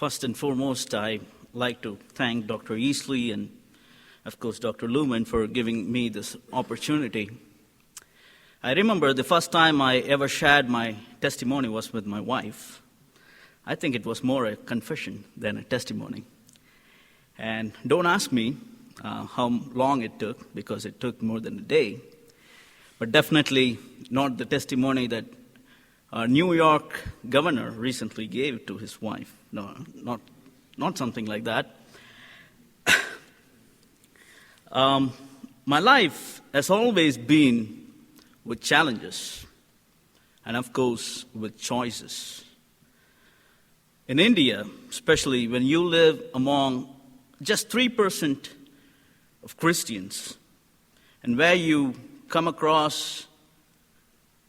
First and foremost, I like to thank Dr. Wesley and, of course, Dr. Lumen for giving me this opportunity. I remember the first time I ever shared my testimony was with my wife. I think it was more a confession than a testimony. And don't ask me how long it took, because it took more than a day. But definitely not the testimony that our New York governor recently gave to his wife. No, not something like that. My life has always been with challenges and, of course, with choices. In India, especially when you live among just 3% of Christians, and where you come across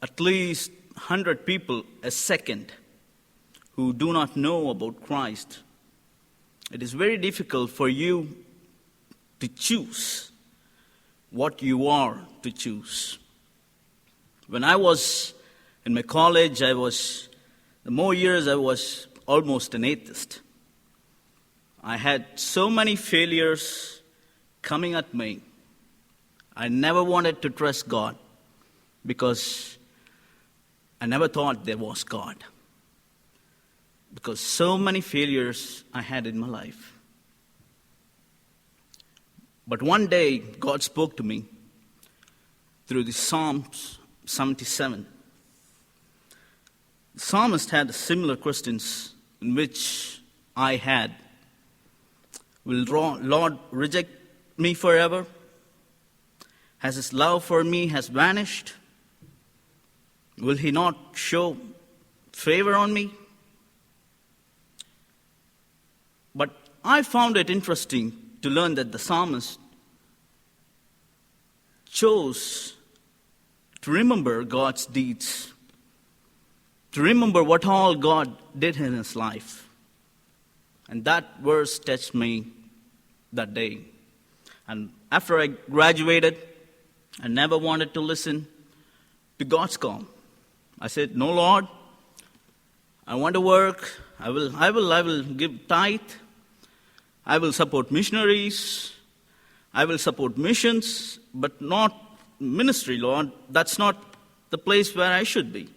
at least 100 people a second who do not know about Christ, it is very difficult for you to choose what you are to choose. When I was in my college, the more years I was almost an atheist. I had so many failures coming at me. I never wanted to trust God because I never thought there was God. Because so many failures I had in my life. But one day, God spoke to me through the Psalms 77. The psalmist had similar questions in which I had. Will Lord reject me forever? Has his love for me has vanished? Will he not show favor on me? But I found it interesting to learn that the psalmist chose to remember God's deeds, to remember what all God did in his life. And that verse touched me that day. And after I graduated, I never wanted to listen to God's call. I said, "No, Lord, I want to work. I will give tithe. I will support missionaries. I will support missions, but not ministry, Lord. That's not the place where I should be."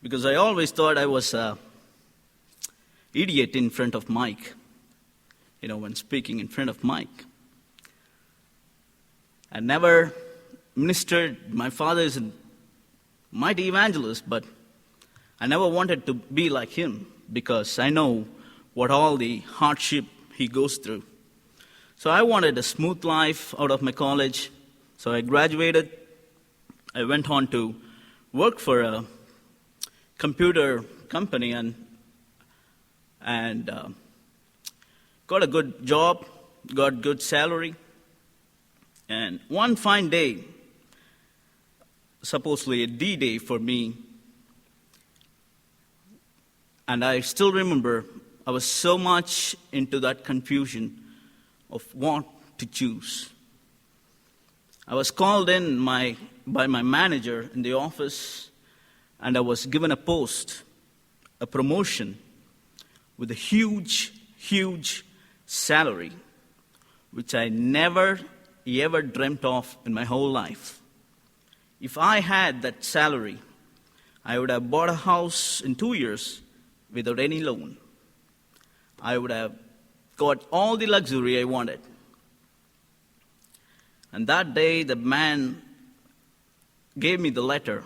Because I always thought I was an idiot in front of Mike, when speaking in front of Mike. I never ministered. My father is a mighty evangelist, but I never wanted to be like him because I know what all the hardship he goes through. So I wanted a smooth life out of my college. So I graduated. I went on to work for a computer company and got a good job, got good salary. And one fine day, supposedly a D-Day for me, and I still remember I was so much into that confusion of what to choose. I was called in by my manager in the office, and I was given a post, a promotion, with a huge, huge salary, which I never, ever dreamt of in my whole life. If I had that salary, I would have bought a house in 2 years without any loan. I would have got all the luxury I wanted. And that day, the man gave me the letter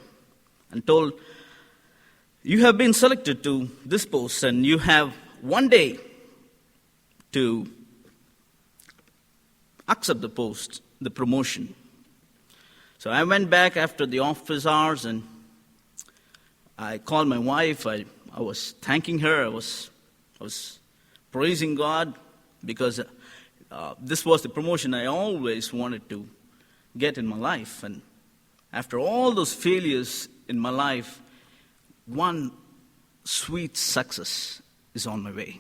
and told, "You have been selected to this post, and you have 1 day to accept the post, the promotion." So I went back after the office hours, and I called my wife. I was thanking her. I was praising God because this was the promotion I always wanted to get in my life. And after all those failures in my life, one sweet success is on my way.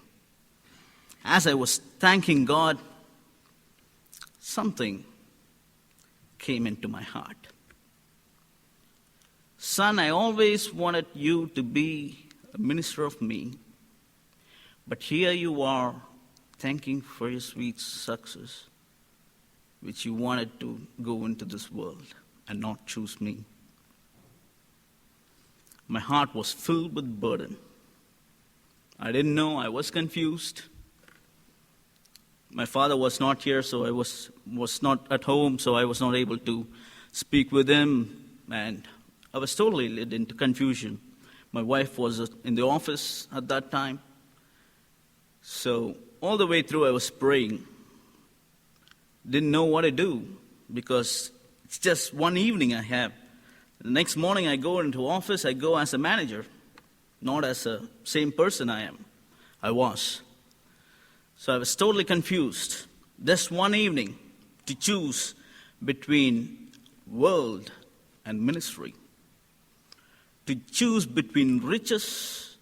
As I was thanking God, something came into my heart. "Son, I always wanted you to be a minister of me But here you are, thanking for your sweet success, which you wanted to go into this world and not choose me. My heart was filled with burden. I didn't know, I was confused. My father was not here, so I was not at home, so I was not able to speak with him, and I was totally led into confusion. My wife was in the office at that time, so all the way through I was praying. Didn't know what to do, because it's just one evening I have. The next morning I go into office, I go as a manager, not as the same person I was. So I was totally confused. Just one evening to choose between world and ministry. To choose between riches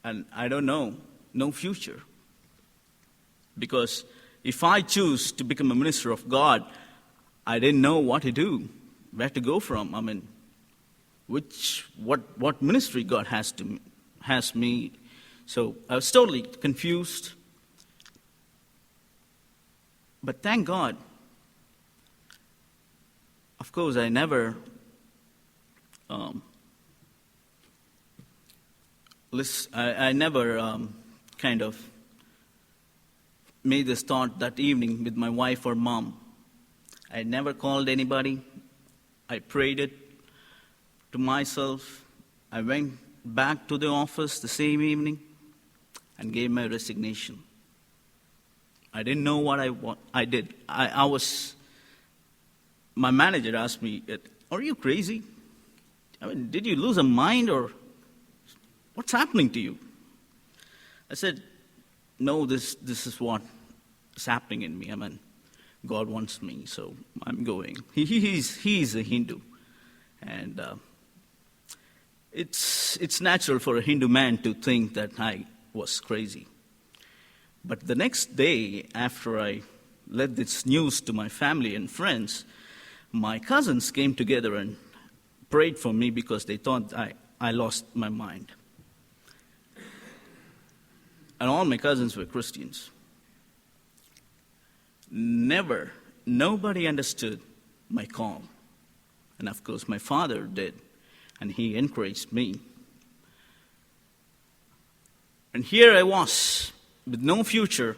and, I don't know, no future. Because if I choose to become a minister of God, I didn't know what to do, where to go from. I mean, what ministry God has me. So I was totally confused. But thank God, of course, I never kind of made this thought that evening with my wife or mom. I never called anybody. I prayed it to myself. I went back to the office the same evening and gave my resignation. I didn't know what I did. My manager asked me, "Are you crazy? I mean, did you lose a mind, or what's happening to you?" I said, "No, this is what is happening in me. I mean, God wants me, so I'm going." He's a Hindu, and it's natural for a Hindu man to think that I was crazy. But the next day, after I led this news to my family and friends, my cousins came together and prayed for me because they thought I lost my mind. And all my cousins were Christians. Nobody understood my call. And of course, my father did, and he encouraged me. And here I was, with no future,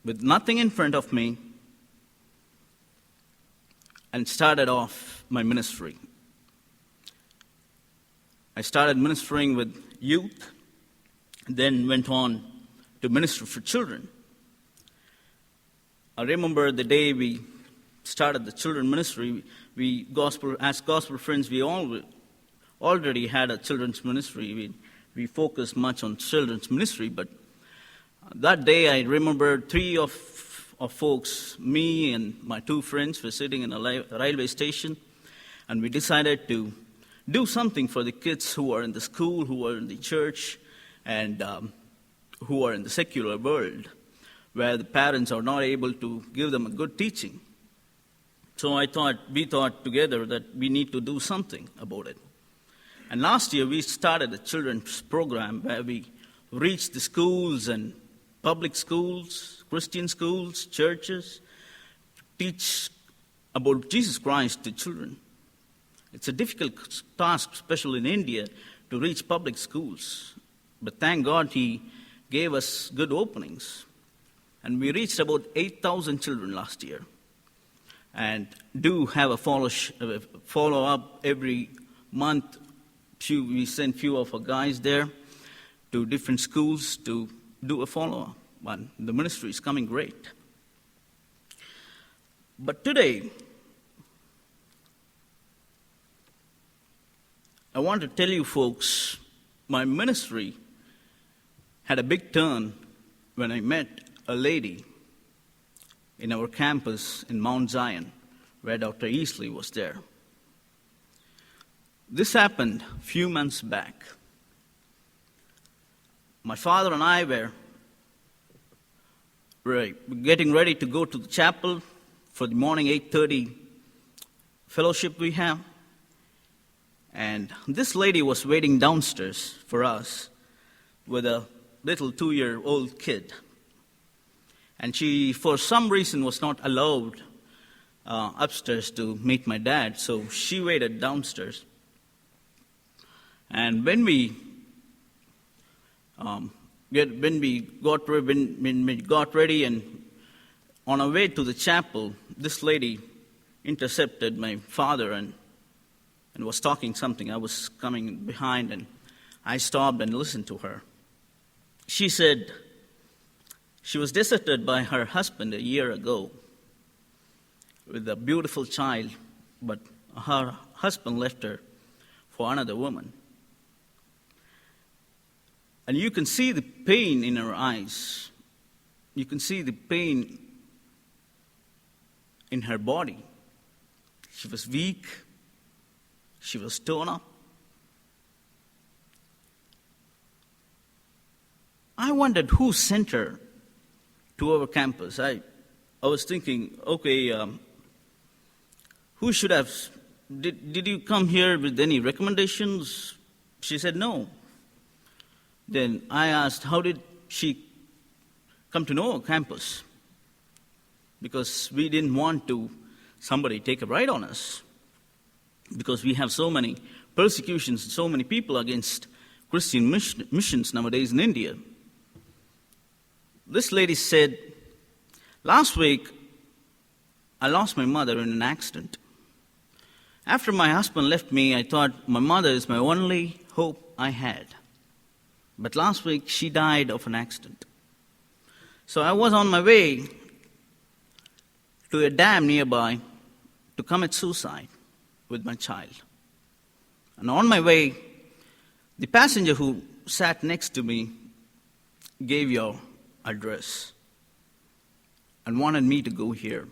with nothing in front of me, and started off my ministry. I started ministering with youth, then went on to minister for children. I remember the day we started the children ministry, as gospel friends, we already had a children's ministry. We focused much on children's ministry, but that day I remember three of folks, me and my two friends, were sitting in a railway station, and we decided to do something for the kids who are in the school, who are in the church, and who are in the secular world, where the parents are not able to give them a good teaching. So we thought together that we need to do something about it. And last year we started a children's program where we reached the schools and public schools, Christian schools, churches, to teach about Jesus Christ to children. It's a difficult task, especially in India, to reach public schools. But thank God He gave us good openings. And we reached about 8,000 children last year. And do have a follow-up every month. We send few of our guys there to different schools to do a follow-up. But the ministry is coming great. But today, I want to tell you folks, my ministry had a big turn when I met a lady in our campus in Mount Zion, where Dr. Wesley was there. This happened a few months back. My father and I were getting ready to go to the chapel for the morning 8:30 fellowship we have. And this lady was waiting downstairs for us. with a little 2-year-old kid. And she, for some reason, was not allowed upstairs to meet my dad, so she waited downstairs. And when we got ready and on our way to the chapel, this lady intercepted my father and was talking something. I was coming behind, and I stopped and listened to her. She said she was deserted by her husband a year ago with a beautiful child, but her husband left her for another woman. And you can see the pain in her eyes. You can see the pain in her body. She was weak. She was torn up. I wondered who sent her to our campus. I was thinking, okay, who should have... Did you come here with any recommendations? She said no. Then I asked, how did she come to know our campus? Because we didn't want somebody take a ride on us. Because we have so many persecutions, so many people against Christian missions nowadays in India. This lady said, last week, I lost my mother in an accident. After my husband left me, I thought my mother is my only hope I had. But last week, she died of an accident. So I was on my way to a dam nearby to commit suicide with my child. And on my way, the passenger who sat next to me gave your address and wanted me to go here.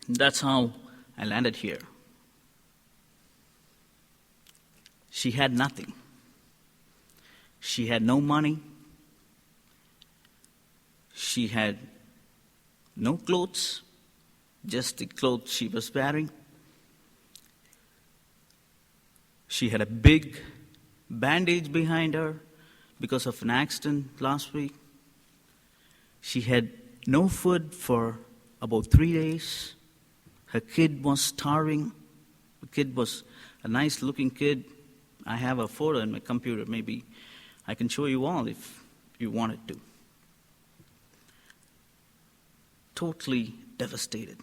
And that's how I landed here. She had nothing. She had no money. She had no clothes, just the clothes she was wearing. She had a big bandage behind her because of an accident last week. She had no food for about 3 days. Her kid was starving. The kid was a nice-looking kid. I have a photo in my computer. Maybe I can show you all if you wanted to. Totally devastated.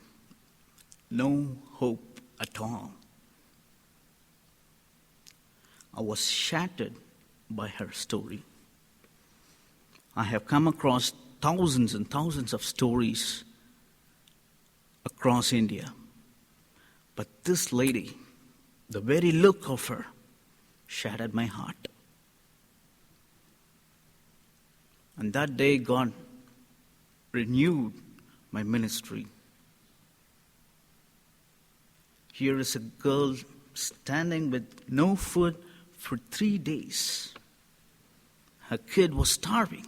No hope at all. I was shattered by her story. I have come across thousands and thousands of stories across India. But this lady, the very look of her, shattered my heart. And that day, God renewed my ministry. Here is a girl standing with no food for 3 days. Her kid was starving.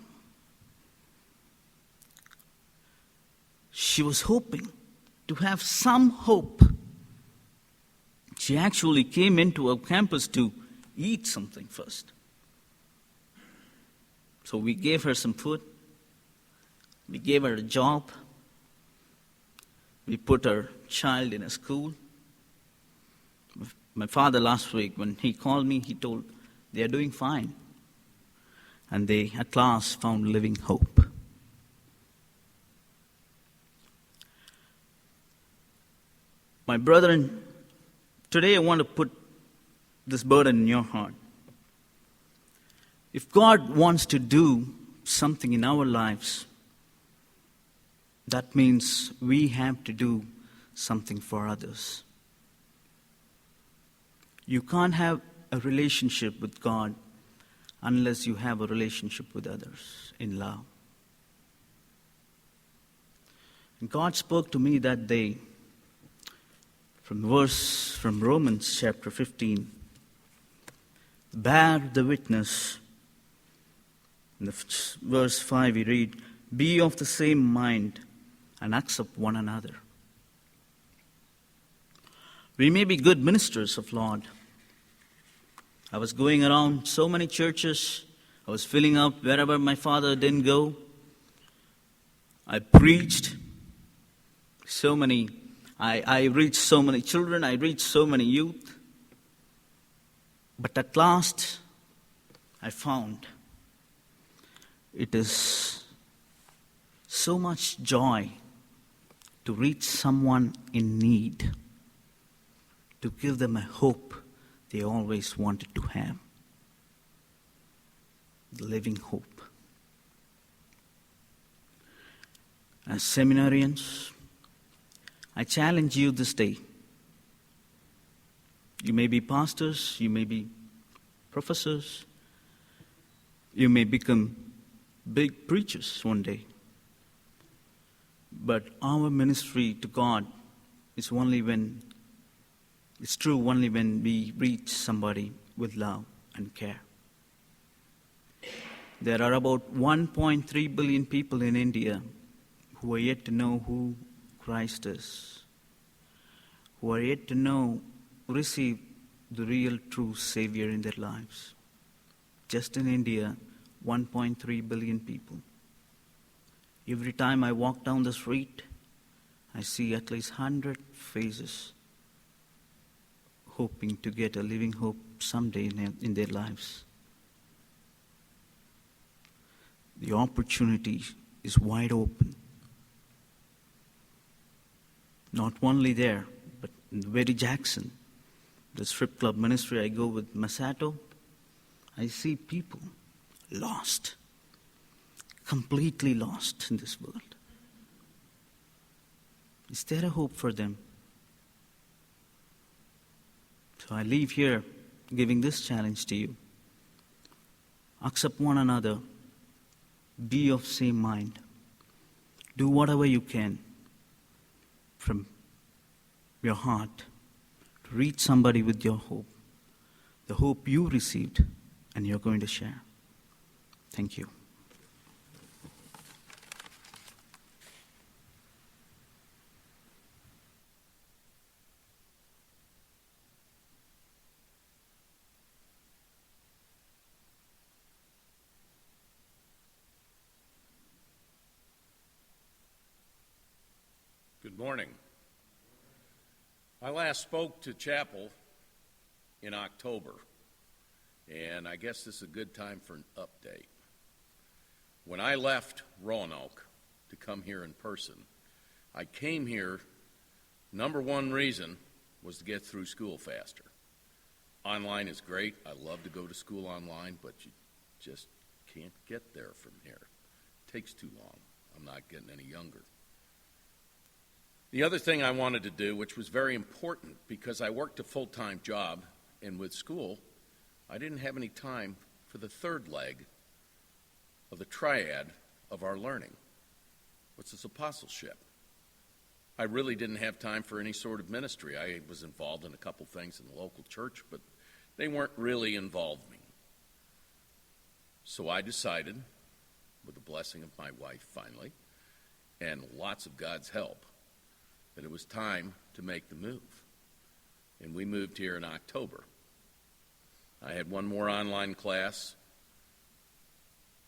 She was hoping to have some hope. She actually came into our campus to eat something first. So we gave her some food. We gave her a job. We put her child in a school. My father last week, when he called me, he told, they are doing fine. And they at last found living hope. My brethren, today I want to put this burden in your heart. If God wants to do something in our lives, that means we have to do something for others. You can't have a relationship with God unless you have a relationship with others in love. And God spoke to me that day from Romans chapter 15. Bear the witness. In verse 5 we read, be of the same mind and accept one another. We may be good ministers of Lord. I was going around so many churches. I was filling up wherever my father didn't go. I preached I reached so many children, I reached so many youth. But at last, I found it is so much joy to reach someone in need, to give them a hope they always wanted to have, the living hope. As seminarians, I challenge you this day. You may be pastors, you may be professors, you may become big preachers one day. But our ministry to God is true only when we reach somebody with love and care. There are about 1.3 billion people in India who are yet to know who Christ is, who are yet to receive the real true Savior in their lives. Just in India, 1.3 billion people. Every time I walk down the street, I see at least 100 faces hoping to get a living hope someday in their lives. The opportunity is wide open. Not only there, but in the very Jackson, the strip club ministry I go with Masato, I see people lost, completely lost in this world. Is there a hope for them? So I leave here giving this challenge to you. Accept one another. Be of same mind. Do whatever you can from your heart to reach somebody with your hope, the hope you received and you're going to share. Thank you. Good morning. I last spoke to chapel in October, and I guess this is a good time for an update. When I left Roanoke to come here in person, I came here, number one reason was to get through school faster. Online is great. I love to go to school online, but you just can't get there from here. It takes too long. I'm not getting any younger. The other thing I wanted to do, which was very important because I worked a full-time job, and with school, I didn't have any time for the third leg of the triad of our learning, which is apostleship. I really didn't have time for any sort of ministry. I was involved in a couple things in the local church, but they weren't really involving. So I decided, with the blessing of my wife finally, and lots of God's help, that it was time to make the move. And we moved here in October. I had one more online class,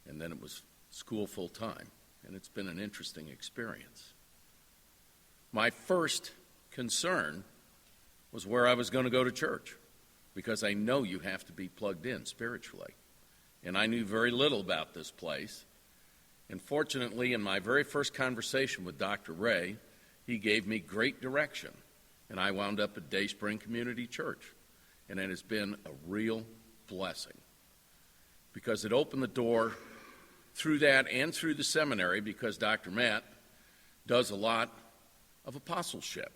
and then it was school full time. And it's been an interesting experience. My first concern was where I was going to go to church, because I know you have to be plugged in spiritually. And I knew very little about this place. And fortunately, in my very first conversation with Dr. Ray, he gave me great direction, and I wound up at Dayspring Community Church, and it has been a real blessing because it opened the door through that and through the seminary, because Dr. Matt does a lot of apostleship.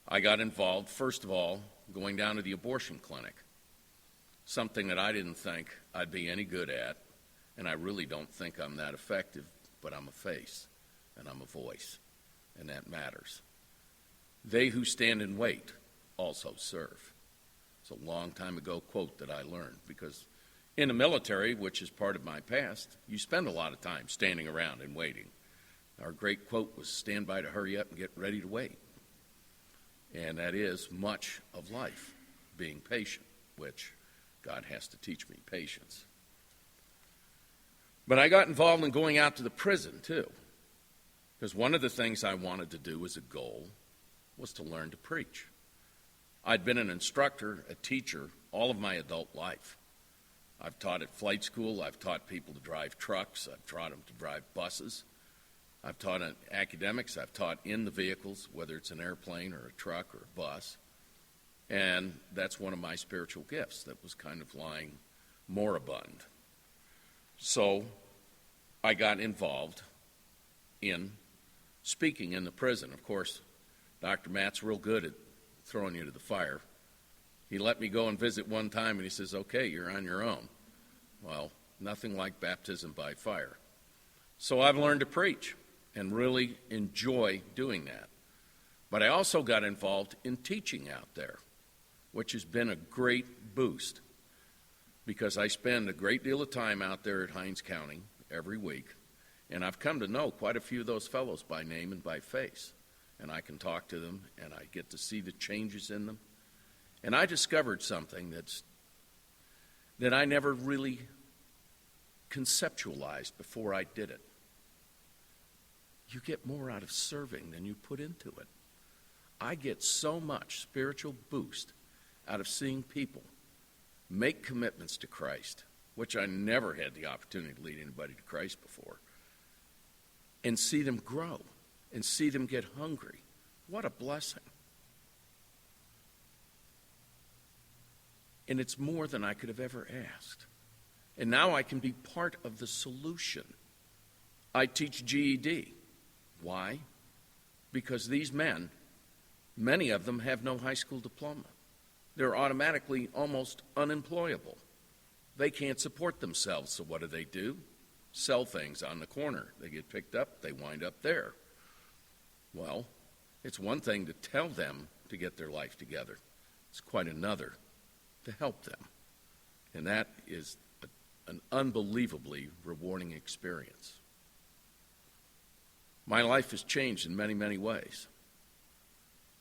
I got involved, first of all, going down to the abortion clinic, something that I didn't think I'd be any good at, and I really don't think I'm that effective, but I'm a face and I'm a voice. And that matters. They who stand and wait also serve. It's a long time ago quote that I learned, because in the military, which is part of my past, you spend a lot of time standing around and waiting. Our great quote was, stand by to hurry up and get ready to wait. And that is much of life, being patient, which God has to teach me patience. But I got involved in going out to the prison, too, because one of the things I wanted to do as a goal was to learn to preach. I'd been an instructor, a teacher, all of my adult life. I've taught at flight school. I've taught people to drive trucks. I've taught them to drive buses. I've taught in academics. I've taught in the vehicles, whether it's an airplane or a truck or a bus. And that's one of my spiritual gifts that was kind of lying moribund. So I got involved in speaking in the prison. Of course, Dr. Matt's real good at throwing you to the fire. He let me go and visit one time, and he says, okay, you're on your own. Well, nothing like baptism by fire. So I've learned to preach and really enjoy doing that. But I also got involved in teaching out there, which has been a great boost because I spend a great deal of time out there at Hinds County every week, and I've come to know quite a few of those fellows by name and by face, and I can talk to them, and I get to see the changes in them. And I discovered something that I never really conceptualized before I did it. You get more out of serving than you put into it. I get so much spiritual boost out of seeing people make commitments to Christ, which I never had the opportunity to lead anybody to Christ before, and see them grow and see them get hungry. What a blessing. And it's more than I could have ever asked. And now I can be part of the solution. I teach GED. Why? Because these men, many of them have no high school diploma. They're automatically almost unemployable. They can't support themselves, so what do? Sell things on the corner. They get picked up, they wind up there. Well, it's one thing to tell them to get their life together. It's quite another to help them. And that is an unbelievably rewarding experience. My life has changed in many, many ways.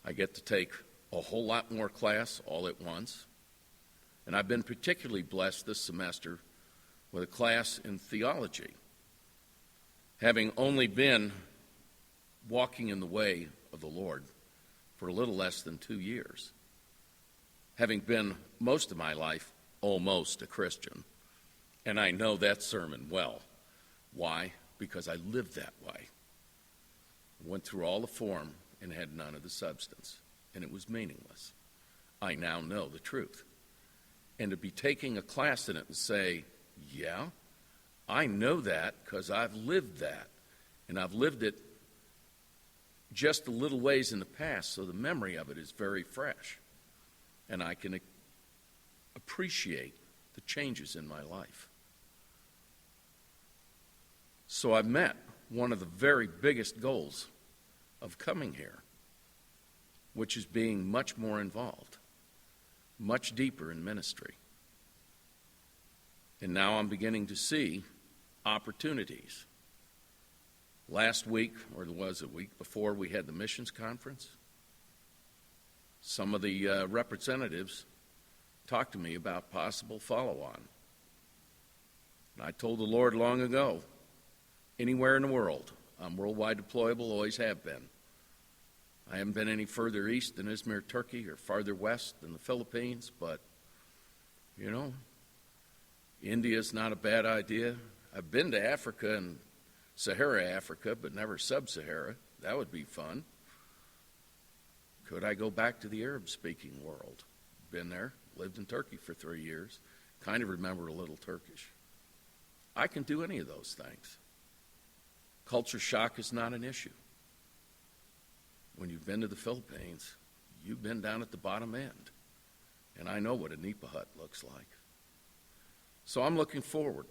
I get to take a whole lot more class all at once. And I've been particularly blessed this semester with a class in theology. Having only been walking in the way of the Lord for a little less than 2 years, having been most of my life almost a Christian, and I know that sermon well. Why? Because I lived that way. I went through all the form and had none of the substance, and it was meaningless. I now know the truth. And to be taking a class in it and say, yeah, I know that because I've lived that, and I've lived it just a little ways in the past, so the memory of it is very fresh. And I can appreciate the changes in my life. So I've met one of the very biggest goals of coming here, which is being much more involved, much deeper in ministry. And now I'm beginning to see opportunities. Last week, or it was a week before, we had the missions conference. Some of the representatives talked to me about possible follow-on. And I told the Lord long ago, anywhere in the world, I'm worldwide deployable, always have been. I haven't been any further east than Izmir, Turkey, or farther west than the Philippines, but, you know, India's not a bad idea. I've been to Africa and Sahara Africa, but never sub-Sahara. That would be fun. Could I go back to the Arab-speaking world? Been there, lived in Turkey for 3 years, kind of remember a little Turkish. I can do any of those things. Culture shock is not an issue. When you've been to the Philippines, you've been down at the bottom end. And I know what a nipa hut looks like. So I'm looking forward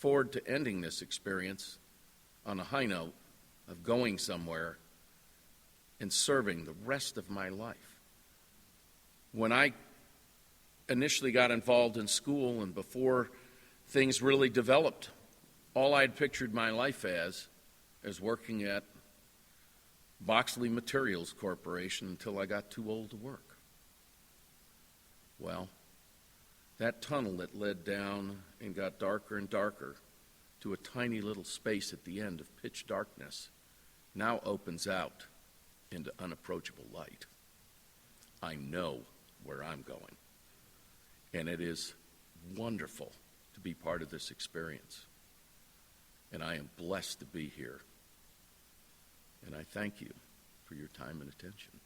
to ending this experience on a high note of going somewhere and serving the rest of my life. When I initially got involved in school and before things really developed, all I'd pictured my life as working at Boxley Materials Corporation until I got too old to work. Well, that tunnel that led down and got darker and darker to a tiny little space at the end of pitch darkness now opens out into unapproachable light. I know where I'm going, and it is wonderful to be part of this experience, and I am blessed to be here, and I thank you for your time and attention.